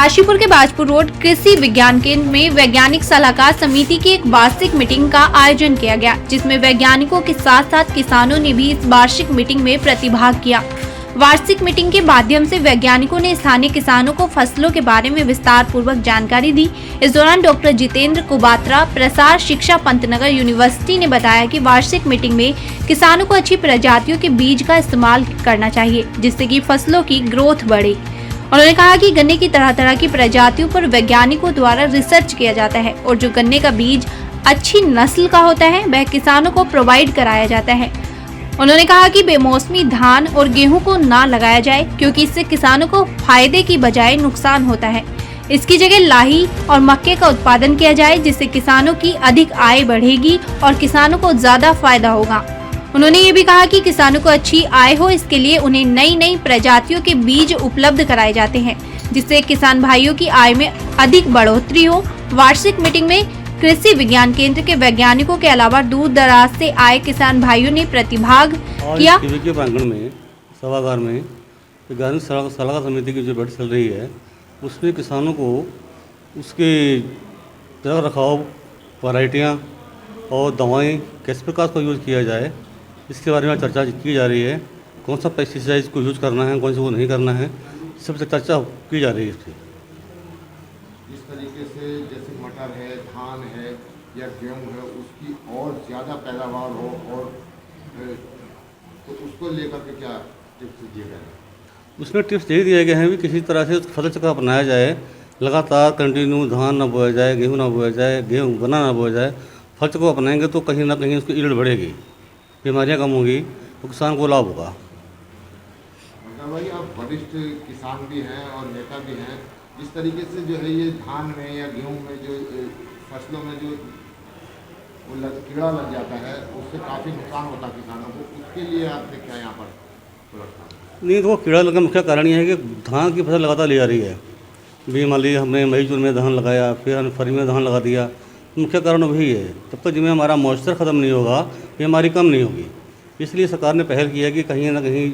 काशीपुर के बाजपुर रोड कृषि विज्ञान केंद्र में वैज्ञानिक सलाहकार समिति की एक वार्षिक मीटिंग का आयोजन किया गया, जिसमें वैज्ञानिकों के साथ साथ किसानों ने भी इस वार्षिक मीटिंग में प्रतिभाग किया। वार्षिक मीटिंग के माध्यम से वैज्ञानिकों ने स्थानीय किसानों को फसलों के बारे में विस्तार पूर्वक जानकारी दी। इस दौरान डॉक्टर जितेंद्र कुबात्रा, प्रसार शिक्षा पंतनगर यूनिवर्सिटी ने बताया कि वार्षिक मीटिंग में किसानों को अच्छी प्रजातियों के बीज का इस्तेमाल करना चाहिए, जिससे कि फसलों की ग्रोथ बढ़े। उन्होंने कहा कि गन्ने की तरह तरह की प्रजातियों पर वैज्ञानिकों द्वारा रिसर्च किया जाता है और जो गन्ने का बीज अच्छी नस्ल का होता है वह किसानों को प्रोवाइड कराया जाता है। उन्होंने कहा कि बेमौसमी धान और गेहूं को ना लगाया जाए, क्योंकि इससे किसानों को फायदे की बजाय नुकसान होता है। इसकी जगह लाही और मक्के का उत्पादन किया जाए, जिससे किसानों की अधिक आय बढ़ेगी और किसानों को ज्यादा फायदा होगा। उन्होंने ये भी कहा कि किसानों को अच्छी आय हो, इसके लिए उन्हें नई नई प्रजातियों के बीज उपलब्ध कराए जाते हैं, जिससे किसान भाइयों की आय में अधिक बढ़ोतरी हो। वार्षिक मीटिंग में कृषि विज्ञान केंद्र के वैज्ञानिकों के अलावा दूर दराज से आए किसान भाइयों ने प्रतिभाग किया। के प्रांगण में सभागार में वैज्ञानिक सलाहकार समिति की जो बैठक चल रही है, उसमें किसानों को उसके रख रखाव, वैरायटियाँ और दवाएं किस प्रकार का यूज़ किया जाए, इसके बारे में चर्चा की जा रही है। कौन सा पेस्टिसाइड को यूज़ करना है, कौन सा को नहीं करना है, सब से चर्चा की जा रही है। इसकी इस तरीके से जैसे मटर है, धान है या गेहूँ है, उसकी और ज़्यादा पैदावार हो और तो उसको लेकर के क्या टिप्स दिए गए हैं? उसमें टिप्स यही दिए गए हैं कि किसी तरह से फसल चक्र अपनाया जाए, लगातार कंटिन्यू धान ना बोया जाए, गेहूँ ना बोया जाए, गेहूँ गन्ना ना बोया जाए। फसल चक्र को अपनाएंगे तो कहीं ना कहीं उसकी ईल्ड बढ़ेगी, बीमारियाँ कम होंगी तो किसान को लाभ होगा। भाई, आप वरिष्ठ किसान भी हैं और नेता भी हैं। जिस तरीके से जो है ये धान में या गेहूं में जो फसलों में जो कीड़ा लग जाता है, उससे काफ़ी नुकसान होता है किसानों को, उसके लिए आपने क्या यहाँ पर रखा? नहीं, तो कीड़ा लगने का मुख्य कारण ये है कि धान की फसल लगातार ले जा रही है। भी मान लीजिए हमने मई जून में धान लगाया, फिर हमने फरवरी में धान लगा दिया, मुख्य कारण वही है। तब तक जिसमें हमारा मॉइस्चर ख़त्म नहीं होगा, बीमारी कम नहीं होगी। इसलिए सरकार ने पहल की है कि कहीं ना कहीं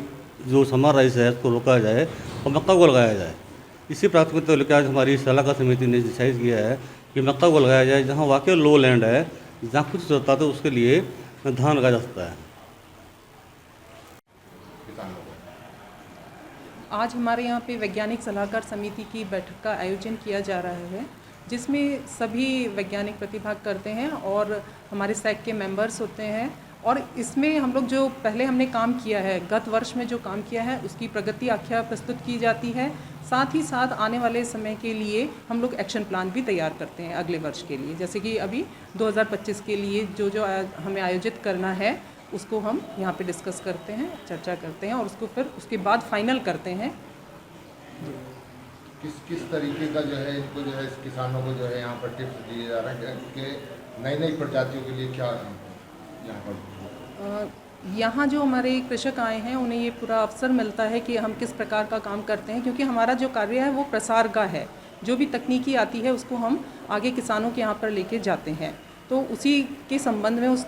जो समर राइस है उसको रोका जाए और मक्का को लगाया जाए। इसी प्राथमिकता लेकर आज हमारी सलाहकार समिति ने डिसाइड किया है कि मक्का को लगाया जाए। जहाँ वाकई लो लैंड है, जहाँ कुछ होता है, तो उसके लिए धान लगाया जा सकता है। आज हमारे यहाँ पे वैज्ञानिक सलाहकार समिति की बैठक का आयोजन किया जा रहा है, जिसमें सभी वैज्ञानिक प्रतिभाग करते हैं और हमारे सैक के मेंबर्स होते हैं। और इसमें हम लोग जो पहले हमने काम किया है, गत वर्ष में जो काम किया है, उसकी प्रगति आख्या प्रस्तुत की जाती है। साथ ही साथ आने वाले समय के लिए हम लोग एक्शन प्लान भी तैयार करते हैं अगले वर्ष के लिए। जैसे कि अभी 2025 के लिए जो हमें आयोजित करना है, उसको हम यहाँ पे डिस्कस करते हैं, चर्चा करते हैं और उसको फिर उसके बाद फाइनल करते हैं। किस तरीके का जो है इनको जो है किसानों को जो है यहाँ पर टिप्स दिए जा रहे हैं कि नई नई प्रजातियों के लिए क्या यहाँ पर? यहाँ जो हमारे कृषक आए हैं, उन्हें ये पूरा अवसर मिलता है कि हम किस प्रकार का काम करते हैं, क्योंकि हमारा जो कार्य है वो प्रसार का है। जो भी तकनीकी आती है उसको हम आगे किसानों के यहाँ पर लेके जाते हैं। तो उसी के संबंध में उस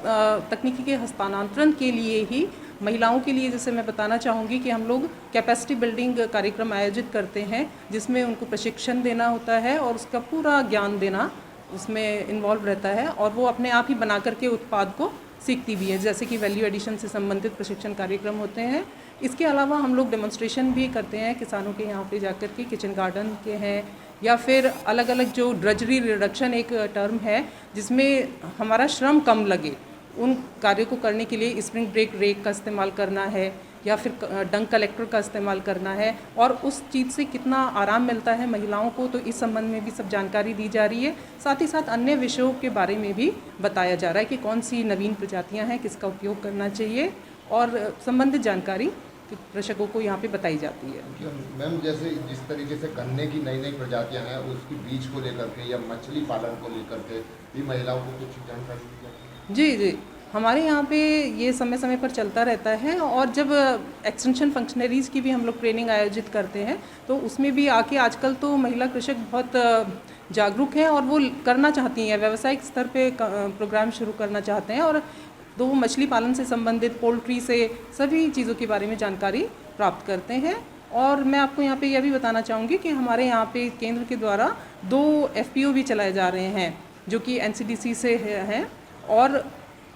तकनीकी के हस्तांतरण के लिए ही महिलाओं के लिए जैसे मैं बताना चाहूँगी कि हम लोग कैपेसिटी बिल्डिंग कार्यक्रम आयोजित करते हैं, जिसमें उनको प्रशिक्षण देना होता है और उसका पूरा ज्ञान देना उसमें इन्वॉल्व रहता है और वो अपने आप ही बना करके उत्पाद को सीखती भी है। जैसे कि वैल्यू एडिशन से संबंधित प्रशिक्षण कार्यक्रम होते हैं। इसके अलावा हम लोग डेमोन्स्ट्रेशन भी करते हैं किसानों के यहाँ पे जाकर के, किचन गार्डन के हैं या फिर अलग अलग जो ड्रजरी रिडक्शन एक टर्म है, जिसमें हमारा श्रम कम लगे, उन कार्यों को करने के लिए स्प्रिंग ब्रेक रेक का इस्तेमाल करना है या फिर डंक कलेक्टर का इस्तेमाल करना है और उस चीज़ से कितना आराम मिलता है महिलाओं को, तो इस संबंध में भी सब जानकारी दी जा रही है। साथ ही साथ अन्य विषयों के बारे में भी बताया जा रहा है कि कौन सी नवीन प्रजातियां हैं, किसका उपयोग करना चाहिए और संबंधित जानकारी कृषकों को यहाँ पे बताई जाती है। मैम, जैसे जिस तरीके से गन्ने की नई नई प्रजातियाँ हैं, उसकी बीज को लेकर के या मछली पालन को लेकर के भी महिलाओं को कुछ जानकारी दी जाती है? जी जी, हमारे यहाँ पे ये समय समय पर चलता रहता है और जब एक्सटेंशन फंक्शनरीज़ की भी हम लोग ट्रेनिंग आयोजित करते हैं, तो उसमें भी आके आजकल तो महिला कृषक बहुत जागरूक हैं और वो करना चाहती हैं, व्यावसायिक स्तर पे प्रोग्राम शुरू करना चाहते हैं और तो वो मछली पालन से संबंधित, पोल्ट्री से सभी चीज़ों के बारे में जानकारी प्राप्त करते हैं और मैं आपको यहाँ पे यह भी बताना चाहूँगी कि हमारे यहाँ पे केंद्र के द्वारा 2 FPO भी चलाए जा रहे हैं जो कि NCDC से हैं। और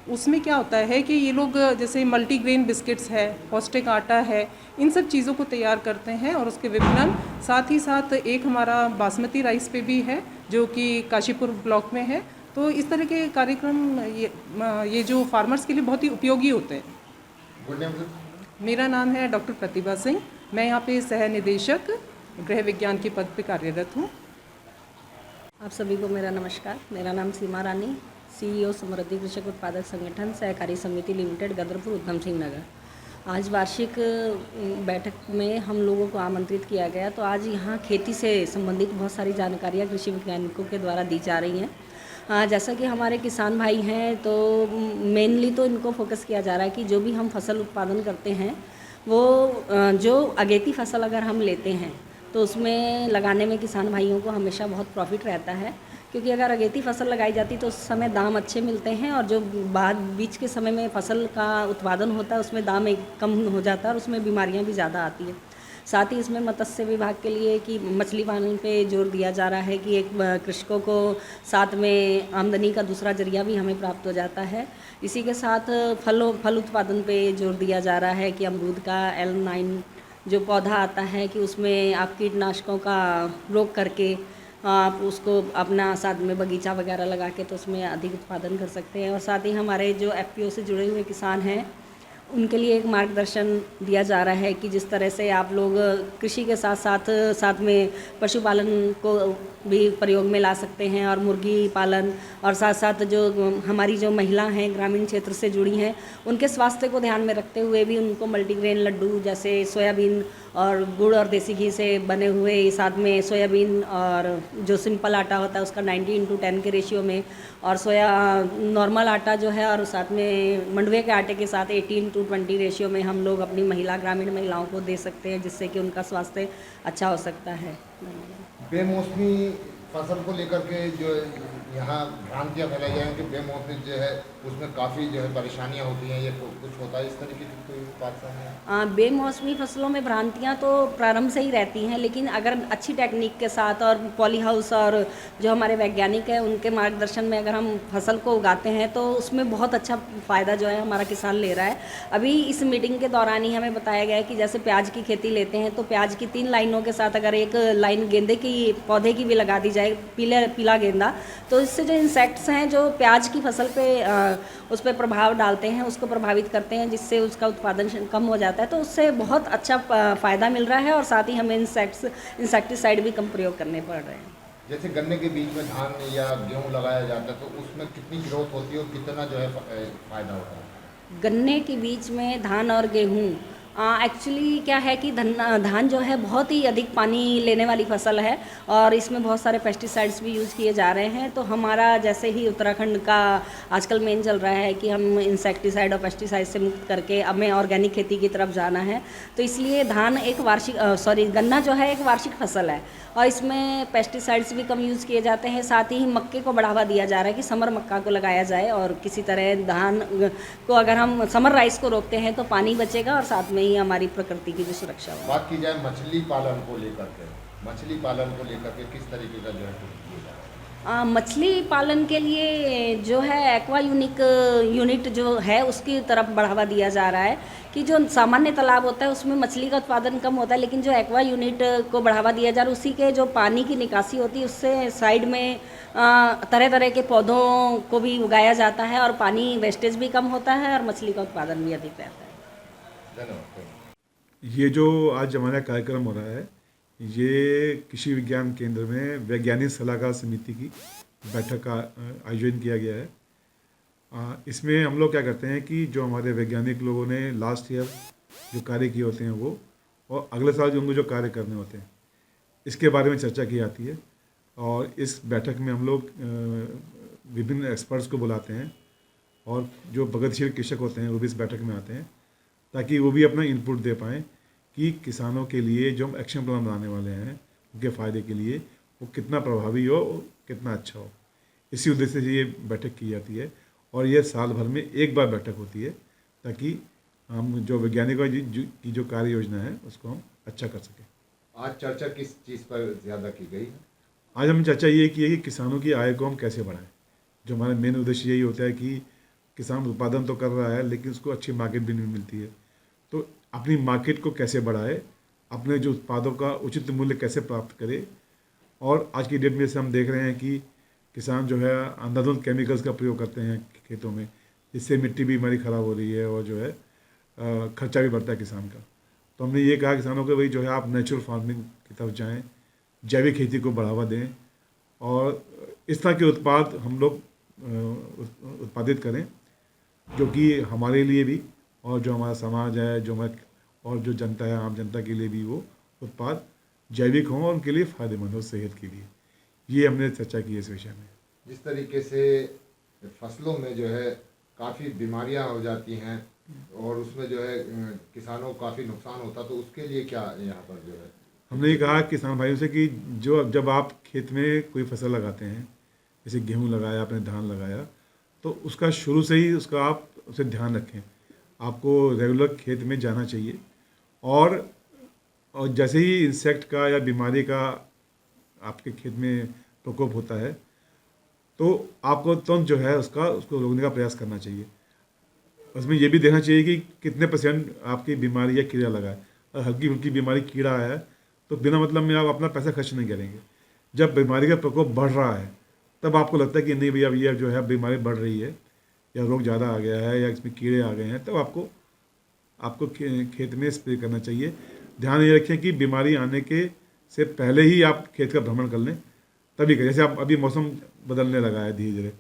उसमें क्या होता है कि ये लोग जैसे मल्टीग्रेन बिस्किट्स है, पौष्टिक आटा है, इन सब चीज़ों को तैयार करते हैं और उसके विपणन, साथ ही साथ एक हमारा बासमती राइस पे भी है जो कि काशीपुर ब्लॉक में है। तो इस तरह के कार्यक्रम ये जो फार्मर्स के लिए बहुत ही उपयोगी होते हैं। Good name sir. मेरा नाम है डॉक्टर प्रतिभा सिंह। मैं यहाँ पे सह निदेशक गृह विज्ञान के पद पे कार्यरत हूँ। आप सभी को मेरा नमस्कार। मेरा नाम सीमा रानी, CEO समृद्धि कृषक उत्पादक संगठन सहकारी समिति लिमिटेड, गदरपुर, उधम सिंह नगर। आज वार्षिक बैठक में हम लोगों को आमंत्रित किया गया, तो आज यहाँ खेती से संबंधित बहुत सारी जानकारियाँ कृषि वैज्ञानिकों के द्वारा दी जा रही हैं। जैसा कि हमारे किसान भाई हैं तो मेनली तो इनको फोकस किया जा रहा है कि जो भी हम फसल उत्पादन करते हैं वो जो अगेती फसल अगर हम लेते हैं तो उसमें लगाने में किसान भाइयों को हमेशा बहुत प्रॉफिट रहता है, क्योंकि अगर अगेती फसल लगाई जाती तो उस समय दाम अच्छे मिलते हैं और जो बीच के समय में फसल का उत्पादन होता है उसमें दाम एक कम हो जाता है और उसमें बीमारियां भी ज़्यादा आती है। साथ ही इसमें मत्स्य विभाग के लिए कि मछली पालन पे जोर दिया जा रहा है कि एक कृषकों को साथ में आमदनी का दूसरा जरिया भी हमें प्राप्त हो जाता है। इसी के साथ फल उत्पादन पे जोर दिया जा रहा है कि अमरूद का L9 जो पौधा आता है कि उसमें आप कीटनाशकों का रोक करके आप उसको अपना साथ में बगीचा वगैरह लगा के तो उसमें अधिक उत्पादन कर सकते हैं। और साथ ही हमारे जो FPO से जुड़े हुए किसान हैं उनके लिए एक मार्गदर्शन दिया जा रहा है कि जिस तरह से आप लोग कृषि के साथ में पशुपालन को भी प्रयोग में ला सकते हैं और मुर्गी पालन, और साथ साथ जो हमारी जो महिला हैं ग्रामीण क्षेत्र से जुड़ी हैं उनके स्वास्थ्य को ध्यान में रखते हुए भी उनको मल्टीग्रेन लड्डू जैसे सोयाबीन और गुड़ और देसी घी से बने हुए, साथ में सोयाबीन और जो सिंपल आटा होता है उसका 90:10 के रेशियो में, और नॉर्मल आटा जो है और साथ में मंडुवे के आटे के साथ 18:20 रेशियो में हम लोग अपनी ग्रामीण महिलाओं को दे सकते हैं, जिससे कि उनका स्वास्थ्य अच्छा हो सकता है। बेमौसमी फसल को लेकर के जो यहाँ भ्रांतियाँ फैलाई जाए कि बेमौसमी जो है उसमें काफ़ी जो है परेशानियाँ होती हैं, ये कुछ होता है इस तरीके की कोई बात सामने? बेमौसमी फसलों में भ्रांतियाँ तो प्रारंभ से ही रहती हैं, लेकिन अगर अच्छी टेक्निक के साथ और पॉली हाउस और जो हमारे वैज्ञानिक हैं उनके मार्गदर्शन में अगर हम फसल को उगाते हैं तो उसमें बहुत अच्छा फ़ायदा जो है हमारा किसान ले रहा है। अभी इस मीटिंग के दौरान ही हमें बताया गया है कि जैसे प्याज की खेती लेते हैं तो प्याज की 3 लाइनों के साथ अगर एक लाइन गेंदे की पौधे की भी लगा दी जाए, पीला गेंदा, तो इससे जो इंसेक्ट्स हैं जो प्याज की फसल पे उस पर प्रभाव डालते हैं, उसको प्रभावित करते हैं, जिससे उसका उत्पादन कम हो जाता है। तो उससे बहुत अच्छा फ़ायदा मिल रहा है और साथ ही हमें इंसेक्टिसाइड भी कम प्रयोग करने पड़ रहे हैं। जैसे गन्ने के बीच में धान या गेहूँ लगाया जाता है तो उसमें कितनी ग्रोथ होती है और कितना जो है फ़ायदा होता है? गन्ने के बीच में धान और गेहूँ एक्चुअली क्या है कि धान जो है बहुत ही अधिक पानी लेने वाली फसल है और इसमें बहुत सारे पेस्टिसाइड्स भी यूज़ किए जा रहे हैं। तो हमारा जैसे ही उत्तराखंड का आजकल मेन चल रहा है कि हम इंसेक्टिसाइड और पेस्टिसाइड से मुक्त करके अब हमें ऑर्गेनिक खेती की तरफ जाना है, तो इसलिए गन्ना जो है एक वार्षिक फसल है और इसमें पेस्टिसाइड्स भी कम यूज़ किए जाते हैं। साथ ही मक्के को बढ़ावा दिया जा रहा है कि समर मक्का को लगाया जाए और किसी तरह धान को अगर हम समर राइस को रोकते हैं तो पानी बचेगा और साथ में ही हमारी प्रकृति की भी सुरक्षा होगी। बात की जाए मछली पालन को लेकर के किस तरीके का जो है मछली पालन के लिए जो है एक्वा यूनिट जो है उसकी तरफ बढ़ावा दिया जा रहा है कि जो सामान्य तालाब होता है उसमें मछली का उत्पादन कम होता है, लेकिन जो एक्वा यूनिट को बढ़ावा दिया जा रहा है उसी के जो पानी की निकासी होती है उससे साइड में तरह तरह के पौधों को भी उगाया जाता है और पानी वेस्टेज भी कम होता है और मछली का उत्पादन भी अधिक रहता है। धन्यवाद। ये जो आज हमारा कार्यक्रम हो रहा है ये कृषि विज्ञान केंद्र में वैज्ञानिक सलाहकार समिति की बैठक का आयोजन किया गया है। इसमें हम लोग क्या करते हैं कि जो हमारे वैज्ञानिक लोगों ने लास्ट ईयर जो कार्य किए होते हैं वो और अगले साल जो उनको जो कार्य करने होते हैं इसके बारे में चर्चा की जाती है। और इस बैठक में हम लोग विभिन्न एक्सपर्ट्स को बुलाते हैं और जो प्रगतिशील कृषक होते हैं वो भी इस बैठक में आते हैं ताकि वो भी अपना इनपुट दे पाएँ कि किसानों के लिए जो हम एक्शन प्लान बनाने वाले हैं उनके फ़ायदे के लिए वो कितना प्रभावी हो, कितना अच्छा हो। इसी उद्देश्य से ये बैठक की जाती है और ये साल भर में एक बार बैठक होती है ताकि हम जो वैज्ञानिकों की जो कार्य योजना है उसको हम अच्छा कर सकें। आज चर्चा किस चीज़ पर ज़्यादा की गई है? आज हम चर्चा ये की है कि किसानों की आय को हम कैसे बढ़ाएं। जो हमारा मेन उद्देश्य यही होता है कि किसान उत्पादन तो कर रहा है लेकिन उसको अच्छी मार्केट भी नहीं मिलती है, तो अपनी मार्केट को कैसे बढ़ाए, अपने जो उत्पादों का उचित मूल्य कैसे प्राप्त करे। और आज की डेट में जैसे हम देख रहे हैं कि किसान जो है अंधाधुंध केमिकल्स का प्रयोग करते हैं खेतों में, जिससे मिट्टी भी हमारी ख़राब हो रही है और जो है खर्चा भी बढ़ता है किसान का। तो हमने ये कहा किसानों को भाई जो है आप नेचुरल फार्मिंग की तरफ जाएं, जैविक खेती को बढ़ावा दें और इस तरह के उत्पाद हम लोग उत्पादित करें जो कि हमारे लिए भी और जो हमारा समाज है, जो हमारे और जो जनता है, आम जनता के लिए भी वो उत्पाद जैविक हों और उनके लिए फ़ायदेमंद हो सेहत के लिए। ये हमने चर्चा की है इस विषय में। जिस तरीके से फसलों में जो है काफ़ी बीमारियां हो जाती हैं और उसमें जो है किसानों को काफ़ी नुकसान होता, तो उसके लिए क्या यहाँ पर जो है हमने ये कहा किसान भाइयों से कि जो जब आप खेत में कोई फसल लगाते हैं, जैसे गेहूँ लगाया, आपने धान लगाया, तो उसका शुरू से ही उसका आप उसे ध्यान रखें। आपको रेगुलर खेत में जाना चाहिए और जैसे ही इंसेक्ट का या बीमारी का आपके खेत में प्रकोप होता है तो आपको तुरंत जो है उसको रोकने का प्रयास करना चाहिए। उसमें ये भी देखना चाहिए कि कितने % आपकी बीमारी या कीड़ा लगा है। अगर हल्की फुल्की बीमारी कीड़ा आया है तो बिना मतलब में आप अपना पैसा खर्च नहीं करेंगे। जब बीमारी का प्रकोप बढ़ रहा है तब आपको लगता है कि नहीं भैया ये जो है बीमारी बढ़ रही है या रोग ज़्यादा आ गया है या इसमें कीड़े आ गए हैं, तब आपको खेत में स्प्रे करना चाहिए। ध्यान ये रखें कि बीमारी आने के से पहले ही आप खेत का भ्रमण कर लें, तभी करें। जैसे आप अभी मौसम बदलने लगा है धीरे धीरे,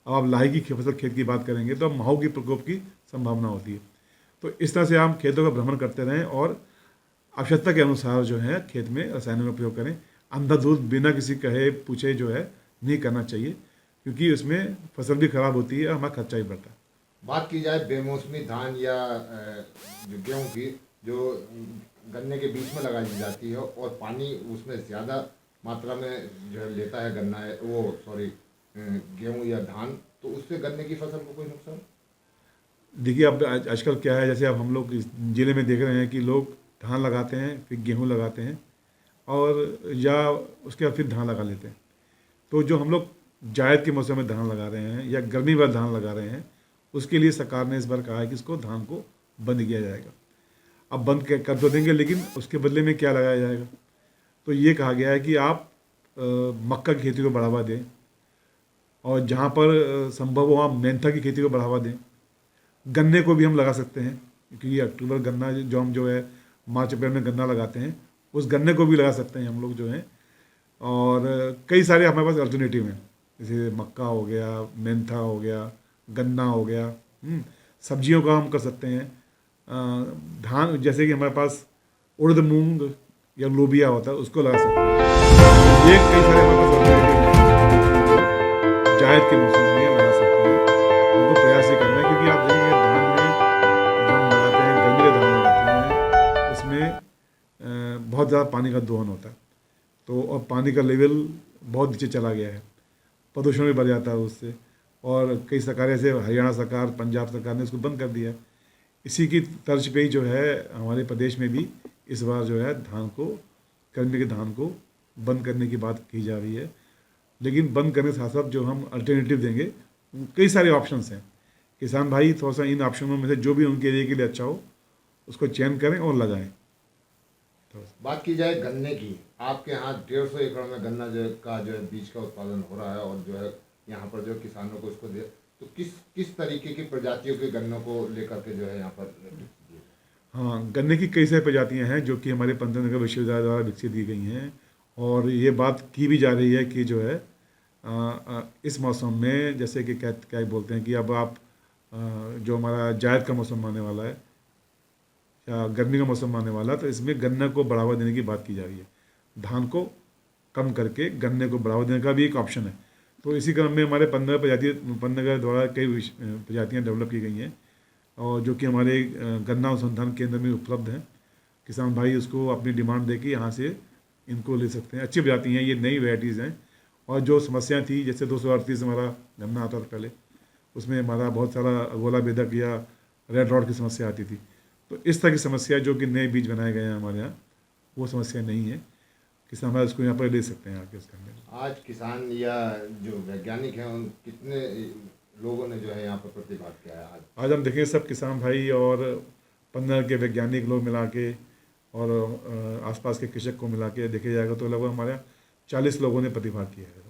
अब आप लाही की फसल खेत की बात करेंगे तो अब माहू की प्रकोप की संभावना होती है। तो इस तरह से हम खेतों का भ्रमण करते रहें और आवश्यकता के अनुसार जो है खेत में रसायनों का प्रयोग करें। अंधाधुंध बिना किसी कहे पूछे जो है नहीं करना चाहिए, क्योंकि उसमें फसल भी खराब होती है और हमारा खर्चा भी बढ़ता है। बात की जाए बेमौसमी धान या जो गेहूँ की, जो गन्ने के बीच में लगाई जाती है और पानी उसमें ज़्यादा मात्रा में जो है लेता है गन्ना है वो गेहूँ या धान, तो उससे गन्ने की फसल को कोई नुकसान? देखिए अब आजकल क्या है, जैसे अब हम लोग इस जिले में देख रहे हैं कि लोग धान लगाते हैं, फिर गेहूँ लगाते हैं और या उसके बाद फिर धान लगा लेते हैं। तो जो हम लोग जायद के मौसम में धान लगा रहे हैं या गर्मी वाला धान लगा रहे हैं, उसके लिए सरकार ने इस बार कहा है कि इसको धान को बंद किया जाएगा। अब बंद कर तो देंगे, लेकिन उसके बदले में क्या लगाया जाएगा? तो ये कहा गया है कि आप मक्का की खेती को बढ़ावा दें और जहाँ पर संभव हो आप मेंथा की खेती को बढ़ावा दें। गन्ने को भी हम लगा सकते हैं, क्योंकि अक्टूबर गन्ना जो हम जो है मार्च अप्रैल में गन्ना लगाते हैं, उस गन्ने को भी लगा सकते हैं हम लोग जो हैं। और कई सारे हमारे पास अल्टरनेटिव हैं, जैसे मक्का हो गया, मेंथा हो गया, गन्ना हो गया। सब्जियों का हम कर सकते हैं। धान जैसे कि हमारे पास उड़द मूंग या लोबिया होता है, उसको लगा सकते हैं। ये कई सारे हमारे पास अल्टरनेटिव जायद के मौसम में लगा सकते हैं। उनको प्रयास ये करना है, क्योंकि आप देखेंगे धान में जो हम लगाते हैं, गर्मी के धान लगाते हैं, उसमें बहुत ज़्यादा पानी का दोहन होता है। तो और पानी का लेवल बहुत नीचे चला गया है, प्रदूषण भी बढ़ जाता है उससे। और कई सरकारें जैसे हरियाणा सरकार, पंजाब सरकार ने उसको बंद कर दिया है। इसी की तर्ज पे ही जो है हमारे प्रदेश में भी इस बार जो है धान को, गर्मी के धान को बंद करने की बात की जा रही है। लेकिन बंद करने के साथ साथ जो हम अल्टरनेटिव देंगे, कई सारे ऑप्शंस हैं। किसान भाई थोड़ा सा इन ऑप्शनों में से जो भी उनके एरिया के लिए अच्छा हो उसको चयन करें और लगाएं। बात की जाए गन्ने की, आपके यहाँ 150 एकड़ में गन्ना जो है बीज का उत्पादन हो रहा है और जो है यहाँ पर जो किसानों को इसको दे, तो किस तरीके की प्रजातियों के गन्नों को लेकर के जो है यहाँ पर? हाँ, गन्ने की कई सारी प्रजातियाँ हैं जो कि हमारे पंतनगर विश्वविद्यालय द्वारा विकसित की गई हैं। और ये बात की भी जा रही है कि जो है इस मौसम में, जैसे कि क्या बोलते हैं कि अब आप जो हमारा जायद का मौसम आने वाला है या गर्मी का मौसम आने वाला है, तो इसमें गन्ने को बढ़ावा देने की बात की जा रही है। धान को कम करके गन्ने को बढ़ावा देने का भी एक ऑप्शन है। तो इसी क्रम में हमारे पंतनगर द्वारा कई प्रजातियाँ डेवलप की गई हैं और जो कि हमारे गन्ना अनुसंधान केंद्र में उपलब्ध हैं। किसान भाई उसको अपनी डिमांड दे के यहाँ से इनको ले सकते हैं। अच्छी प्रजाति हैं, ये नई वैराइटीज़ हैं। और जो समस्या थी, जैसे 238 हमारा गन्ना आता था पहले, उसमें हमारा बहुत सारा गोला बेधक या रेड रॉड की समस्या आती थी। तो इस तरह की समस्या जो कि नए बीज बनाए गए हैं हमारे यहाँ, वो समस्या नहीं है। किसान हमारे इसको यहाँ पर ले सकते हैं आके इसके अंदर। आज किसान या जो वैज्ञानिक हैं उन कितने लोगों ने जो है यहाँ पर प्रतिभाग किया है आज हम देखें सब किसान भाई और 15 के वैज्ञानिक लोग मिला के और आसपास के कृषक को मिला के देखे जाएगा तो लगभग हमारे यहाँ 40 लोगों ने प्रतिभाग किया है।